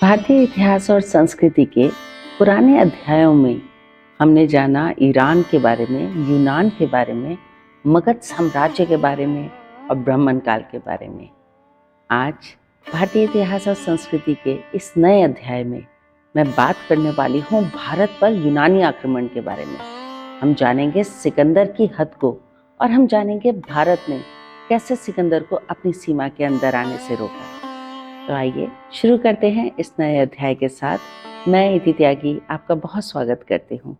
भारतीय इतिहास और संस्कृति के पुराने अध्यायों में हमने जाना ईरान के बारे में, यूनान के बारे में, मगध साम्राज्य के बारे में और ब्राह्मण काल के बारे में। आज भारतीय इतिहास और संस्कृति के इस नए अध्याय में मैं बात करने वाली हूँ भारत पर यूनानी आक्रमण के बारे में। हम जानेंगे सिकंदर की हद को और हम जानेंगे भारत ने कैसे सिकंदर को अपनी सीमा के अंदर आने से रोका। तो आइए शुरू करते हैं इस नए अध्याय के साथ। मैं इति त्यागी आपका बहुत स्वागत करती हूँ।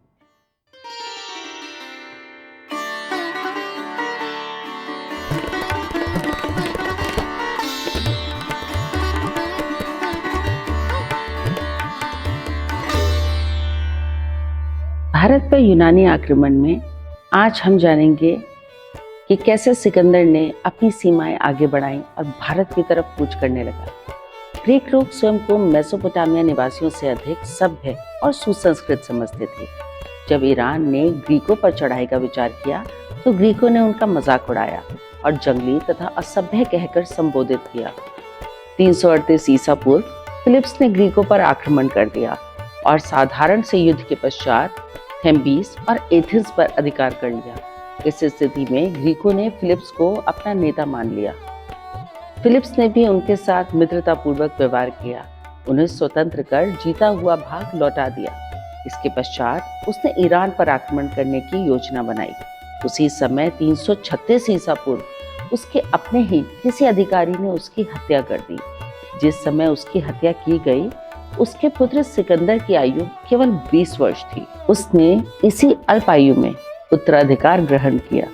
भारत पर यूनानी आक्रमण में आज हम जानेंगे कि कैसे सिकंदर ने अपनी सीमाएं आगे बढ़ाई और भारत की तरफ कूच करने लगा। ग्रीक लोग स्वयं को मेसोपोटामिया निवासियों से अधिक सभ्य और सुसंस्कृत समझते थे। जब ईरान ने ग्रीकों पर चढ़ाई का विचार किया तो ग्रीकों ने उनका मजाक उड़ाया और जंगली तथा असभ्य कहकर संबोधित किया। 338 ईसा पूर्व फिलिप्स ने ग्रीकों पर आक्रमण कर दिया और साधारण से युद्ध के पश्चात थेम्बीस और एथेंस पर अधिकार कर लिया। इस स्थिति में ग्रीकों ने फिलिप्स को अपना नेता मान लिया। फिलिप्स ने भी उनके साथ मित्रतापूर्वक व्यवहार किया, उन्हें स्वतंत्र कर जीता हुआ भाग लौटा दिया। इसके पश्चात उसने ईरान पर आक्रमण करने की योजना बनाई। उसी समय 336 ईसा पूर्व उसके अपने ही किसी अधिकारी ने उसकी हत्या कर दी। जिस समय उसकी हत्या की गई उसके पुत्र सिकंदर की आयु केवल 20 वर्ष थी। उसने इसी अल्प आयु में उत्तराधिकार ग्रहण किया।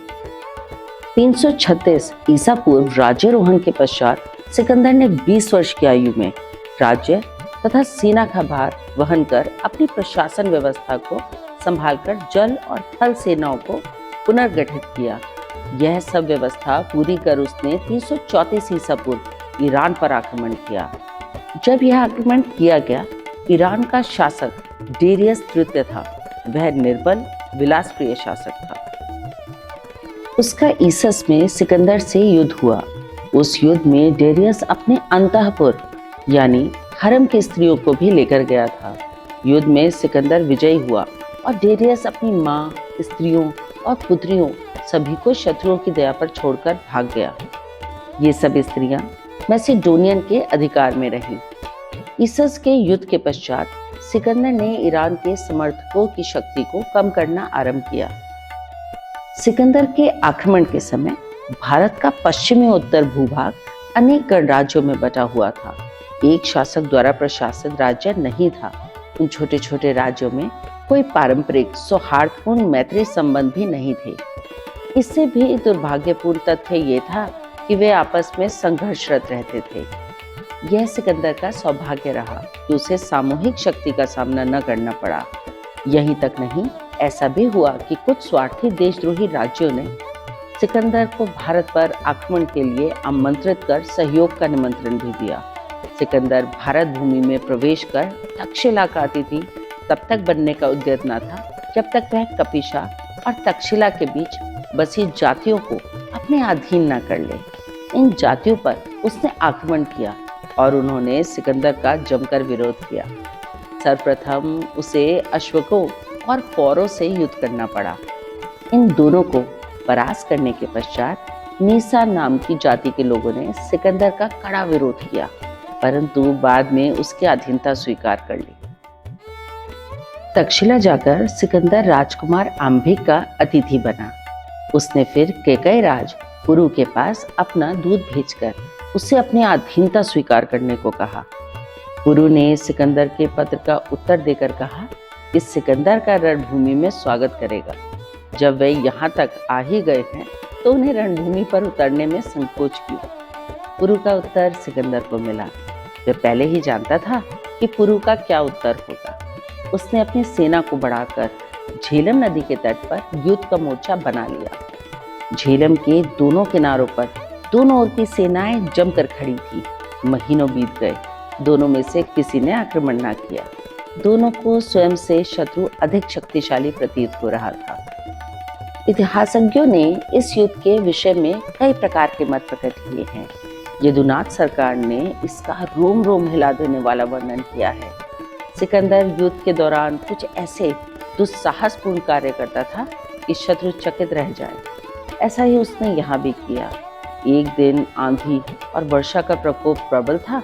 336 ईसा पूर्व राज्यारोहण के पश्चात सिकंदर ने 20 वर्ष की आयु में राज्य तथा सेना का भार वहन कर अपनी प्रशासन व्यवस्था को संभालकर जल और थल सेनाओं को पुनर्गठित किया। यह सब व्यवस्था पूरी कर उसने 334 ईसा पूर्व ईरान पर आक्रमण किया। जब यह आक्रमण किया गया, ईरान का शासक डेरियस तृतीय था। वह निर्बल विलासप्रिय शासक था। उसका ईसस में सिकंदर से युद्ध हुआ। उस युद्ध में डेरियस अपने अंतःपुर यानी हरम की स्त्रियों को भी लेकर गया था। युद्ध में सिकंदर विजयी हुआ और डेरियस अपनी माँ, स्त्रियों और पुत्रियों सभी को शत्रुओं की दया पर छोड़कर भाग गया। ये सब स्त्रियां मैसिडोनियन के अधिकार में रहीं। ईसस के युद्ध के पश्चात सिकंदर ने ईरान के समर्थकों की शक्ति को कम करना आरंभ किया। सिकंदर के आक्रमण के समय भारत का पश्चिमी उत्तर भूभाग अनेक गणराज्यों में बटा हुआ था। एक शासक द्वारा प्रशासित राज्य नहीं था। उन छोटे छोटे राज्यों में कोई पारंपरिक सौहार्दपूर्ण मैत्री संबंध भी नहीं थे। इससे भी दुर्भाग्यपूर्ण तथ्य ये था कि वे आपस में संघर्षरत रहते थे। यह सिकंदर का सौभाग्य रहा कि उसे सामूहिक शक्ति का सामना न करना पड़ा। यहीं तक नहीं, ऐसा भी हुआ कि कुछ स्वार्थी देशद्रोही राज्यों ने सिकंदर को भारत पर आक्रमण के लिए आमंत्रित कर सहयोग का निमंत्रण भी दिया। सिकंदर भारत भूमि में प्रवेश कर तक्षशिला का अतिथि तब तक बनने का उद्यत न था जब तक वह कपिशा और तक्षशिला के बीच बसी जातियों को अपने अधीन न कर ले। इन जातियों पर उसने आक्रमण किया और उन्होंने सिकंदर का जमकर विरोध किया। सर्वप्रथम उसे अश्वकों और पौरों से युद्ध करना पड़ा। इन दोनों को परास्त करने के पश्चात नीसा नाम की जाति के लोगों ने सिकंदर का कड़ा विरोध किया, परंतु बाद में उसकी अधीनता स्वीकार कर ली। तक्षशिला जाकर सिकंदर राजकुमार आम्भिक का अतिथि बना। उसने फिर कैकई राज पुरु के पास अपना दूत भेजकर उससे अपनी अधीनता स्वीकार करने को कहा। पुरु ने सिकंदर के पत्र का उत्तर देकर कहा कि सिकंदर का रणभूमि में स्वागत करेगा। जब वे यहाँ तक आ ही गए हैं तो उन्हें रणभूमि पर उतरने में संकोच क्यों? पुरु का उत्तर सिकंदर को मिला। वह पहले ही जानता था कि पुरु का क्या उत्तर होगा। उसने अपनी सेना को बढ़ाकर झेलम नदी के तट पर युद्ध का मोर्चा बना लिया। झेलम के दोनों किनारों पर दोनों ओर की सेनाएं जमकर खड़ी थी। महीनों बीत गए, दोनों में से किसी ने आक्रमण न किया। दोनों को स्वयं से शत्रु अधिक शक्तिशाली प्रतीत हो रहा था। इतिहासज्ञों ने इस युद्ध के विषय में कई प्रकार के मत प्रकट किए हैं। यदुनाथ सरकार ने इसका रोम रोम हिला देने वाला वर्णन किया है। सिकंदर युद्ध के दौरान कुछ ऐसे दुस्साहसपूर्ण कार्य करता था कि शत्रु चकित रह जाए। ऐसा ही उसने यहाँ भी किया। एक दिन आंधी और वर्षा का प्रकोप प्रबल था।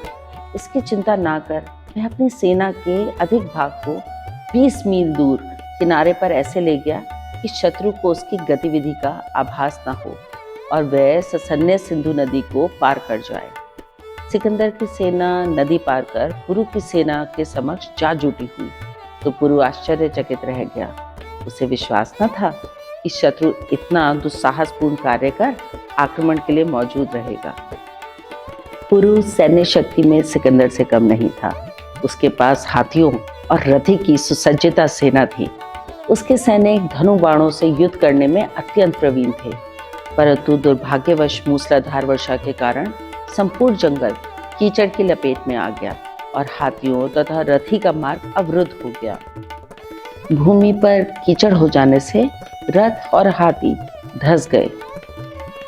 इसकी चिंता ना कर वह अपनी सेना के अधिक भाग को 20 मील दूर किनारे पर ऐसे ले गया कि शत्रु को उसकी गतिविधि का आभास न हो और वह ससन्य सिंधु नदी को पार कर जाए। सिकंदर की सेना नदी पार कर पुरु की सेना के समक्ष जा जुटी हुई तो पुरु आश्चर्यचकित रह गया। उसे विश्वास न था कि शत्रु इतना दुस्साहसपूर्ण कार्य कर आक्रमण के लिए मौजूद रहेगा। पुरु सैन्य शक्ति में सिकंदर से कम नहीं था। उसके पास हाथियों और रथी की सुसज्जिता सेना थी। उसके सैनिक धनु बाणों से युद्ध करने में अत्यंत प्रवीण थे, परंतु दुर्भाग्यवश मूसलाधार वर्षा के कारण संपूर्ण जंगल कीचड़ की लपेट में आ गया और हाथियों तथा रथी का मार्ग अवरुद्ध हो गया। भूमि पर कीचड़ हो जाने से रथ और हाथी धंस गए।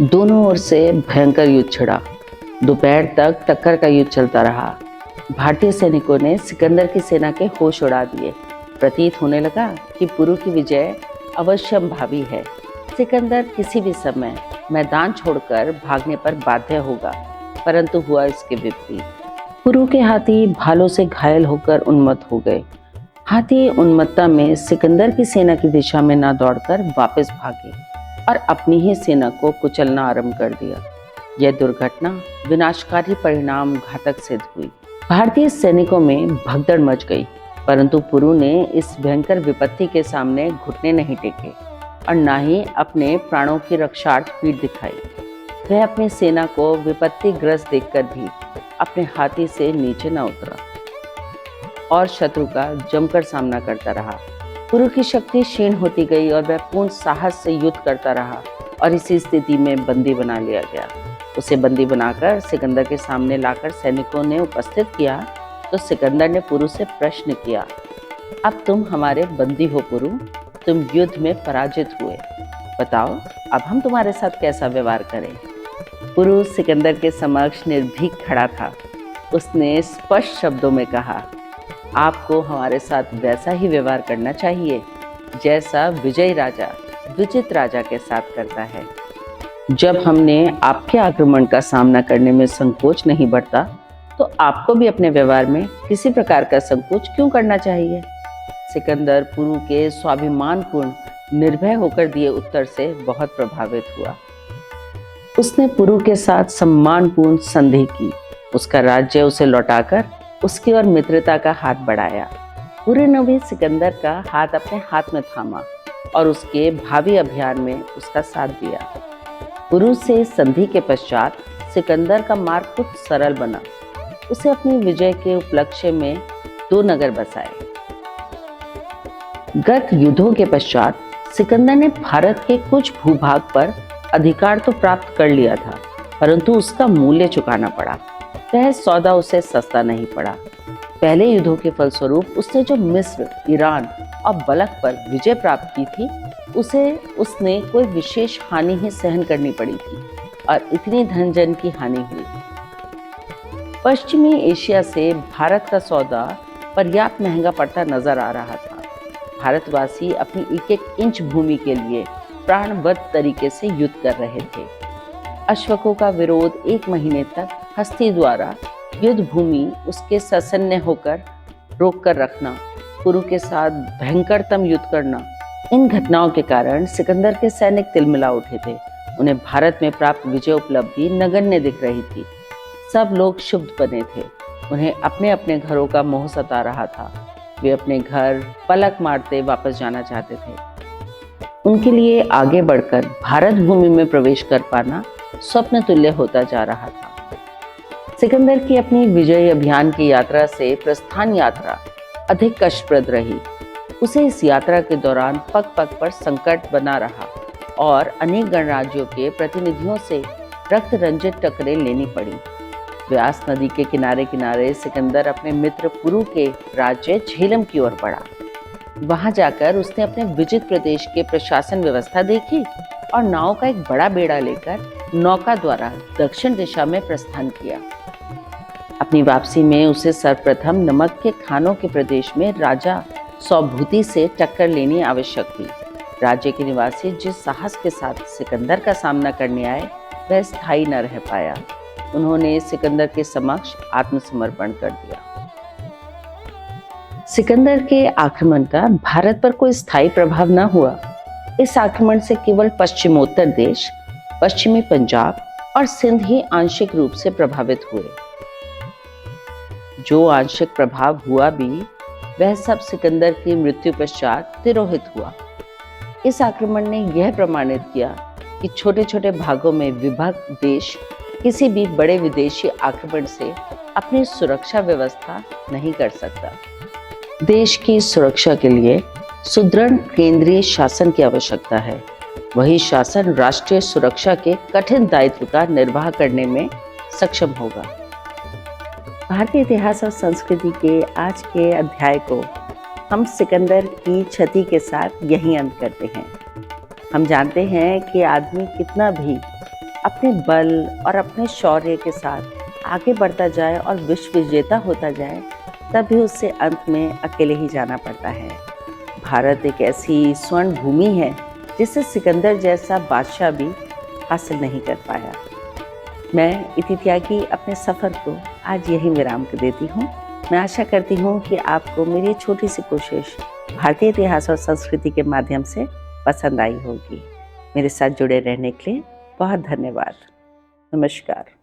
दोनों ओर से भयंकर युद्ध छिड़ा। दोपहर तक टक्कर का युद्ध चलता रहा। भारतीय सैनिकों ने सिकंदर की सेना के होश उड़ा दिए। प्रतीत होने लगा कि पुरु की विजय अवश्यंभावी है। सिकंदर किसी भी समय मैदान छोड़कर भागने पर बाध्य होगा, परंतु हुआ इसके विपरीत। पुरु के हाथी भालों से घायल होकर उन्मत्त हो गए। हाथी उन्मत्तता में सिकंदर की सेना की दिशा में न दौड़कर वापस भागे और अपनी ही सेना को कुचलना आरंभ कर दिया। यह दुर्घटना विनाशकारी परिणाम घातक सिद्ध हुई। भारतीय सैनिकों में भगदड़ मच गई, परंतु पुरु ने इस भयंकर विपत्ति के सामने घुटने नहीं टेके और न ही अपने प्राणों की रक्षार्थ पीठ दिखाई। वह अपनी सेना को विपत्तिग्रस्त देखकर भी अपने हाथी से नीचे न उतरा और शत्रु का जमकर सामना करता रहा। पुरु की शक्ति क्षीण होती गई और वह पूर्ण साहस से युद्ध करता रहा और इसी स्थिति में बंदी बना लिया गया। उसे बंदी बनाकर सिकंदर के सामने लाकर सैनिकों ने उपस्थित किया तो सिकंदर ने पुरु से प्रश्न किया, अब तुम हमारे बंदी हो पुरु, तुम युद्ध में पराजित हुए, बताओ अब हम तुम्हारे साथ कैसा व्यवहार करें। पुरु सिकंदर के समक्ष निर्भीक खड़ा था। उसने स्पष्ट शब्दों में कहा, आपको हमारे साथ वैसा ही व्यवहार करना चाहिए जैसा विजयी राजा विजित राजा के साथ करता है। जब हमने आपके आक्रमण का सामना करने में संकोच नहीं बरता तो आपको भी अपने व्यवहार में किसी प्रकार का संकोच क्यों करना चाहिए। सिकंदर पुरु के स्वाभिमानपूर्ण निर्भय होकर दिए उत्तर से बहुत प्रभावित हुआ। उसने पुरु के साथ सम्मानपूर्ण संधि की। उसका राज्य उसे लौटाकर उसकी ओर मित्रता का हाथ बढ़ाया। पुरु ने भी सिकंदर का हाथ अपने हाथ में थामा और उसके भावी अभियान में उसका साथ दिया। पुरु से संधि के पश्चात सिकंदर का मार्ग कुछ सरल बना। उसे अपनी विजय के उपलक्ष्य में 2 नगर बसाए। गत युद्धों के पश्चात सिकंदर ने भारत के कुछ भूभाग पर अधिकार तो प्राप्त कर लिया था, परंतु उसका मूल्य चुकाना पड़ा। वह सौदा उसे सस्ता नहीं पड़ा। पहले युद्धों के फलस्वरूप उसने जो मिस्र, ईरान और बलख पर विजय प्राप्त की थी, उसने कोई विशेष हानि ही सहन करनी पड़ी थी और इतनी धन जन की हानि हुई। पश्चिमी एशिया से भारत का सौदा पर्याप्त महंगा पड़ता नजर आ रहा था। भारतवासी अपनी एक एक इंच भूमि के लिए प्राणवत तरीके से युद्ध कर रहे थे। अश्वकों का विरोध 1 महीने तक हस्ती द्वारा युद्ध भूमि उसके ससन्य होकर रोक कर रखना, पुरु के साथ भयंकरतम युद्ध करना, इन घटनाओं के कारण सिकंदर के सैनिक तिलमिला उठे थे। उन्हें भारत में प्राप्त विजय उपलब्धि नगण्य दिख रही थी। सब लोग क्षुब्ध बने थे। उन्हें अपने अपने घरों का मोह सता रहा था। वे अपने घर पलक मारते वापस जाना चाहते थे। उनके लिए आगे बढ़कर भारत भूमि में प्रवेश कर पाना स्वप्न तुल्य होता जा रहा था। सिकंदर की अपनी विजयी अभियान की यात्रा से प्रस्थान यात्रा अधिक कष्टप्रद रही। उसे इस यात्रा के दौरान पग पग पर संकट बना रहा और अनेक गणराज्यों के प्रतिनिधियों से रक्त रंजित टक्करें लेनी पड़ी। व्यास नदी के किनारे किनारे सिकंदर अपने मित्र पुरु के राज्य झेलम की ओर बढ़ा। वहां जाकर उसने अपने विजित प्रदेश के प्रशासन व्यवस्था देखी और नाव का एक बड़ा बेड़ा लेकर नौका द्वारा दक्षिण दिशा में प्रस्थान किया। अपनी वापसी में उसे सर्वप्रथम नमक के खानों के प्रदेश में राजा सौभूति से टक्कर लेनी आवश्यक थी। राज्य के निवासी जिस साहस के साथ सिकंदर का सामना करने आए वह स्थायी न रह पाया। उन्होंने सिकंदर के समक्ष आत्मसमर्पण कर दिया। सिकंदर के आक्रमण का भारत पर कोई स्थायी प्रभाव न हुआ। इस आक्रमण से केवल पश्चिमोत्तर देश, पश्चिमी पंजाब और सिंध ही आंशिक रूप से प्रभावित हुए। जो आंशिक प्रभाव हुआ भी वह सब सिकंदर की मृत्यु पश्चात तिरोहित हुआ। इस आक्रमण ने यह प्रमाणित किया कि छोटे छोटे भागों में विभक्त देश किसी भी बड़े विदेशी आक्रमण से अपनी सुरक्षा व्यवस्था नहीं कर सकता। देश की सुरक्षा के लिए सुदृढ़ केंद्रीय शासन की आवश्यकता है। वही शासन राष्ट्रीय सुरक्षा के कठिन दायित्व का निर्वाह करने में सक्षम होगा। भारतीय इतिहास और संस्कृति के आज के अध्याय को हम सिकंदर की क्षति के साथ यहीं अंत करते हैं। हम जानते हैं कि आदमी कितना भी अपने बल और अपने शौर्य के साथ आगे बढ़ता जाए और विश्व विजेता होता जाए, तभी उससे अंत में अकेले ही जाना पड़ता है। भारत एक ऐसी स्वर्ण भूमि है जिसे सिकंदर जैसा बादशाह भी हासिल नहीं कर पाया। मैं इति त्यागी अपने सफ़र को आज यही विराम कर देती हूँ। मैं आशा करती हूँ कि आपको मेरी छोटी सी कोशिश भारतीय इतिहास और संस्कृति के माध्यम से पसंद आई होगी। मेरे साथ जुड़े रहने के लिए बहुत धन्यवाद। नमस्कार।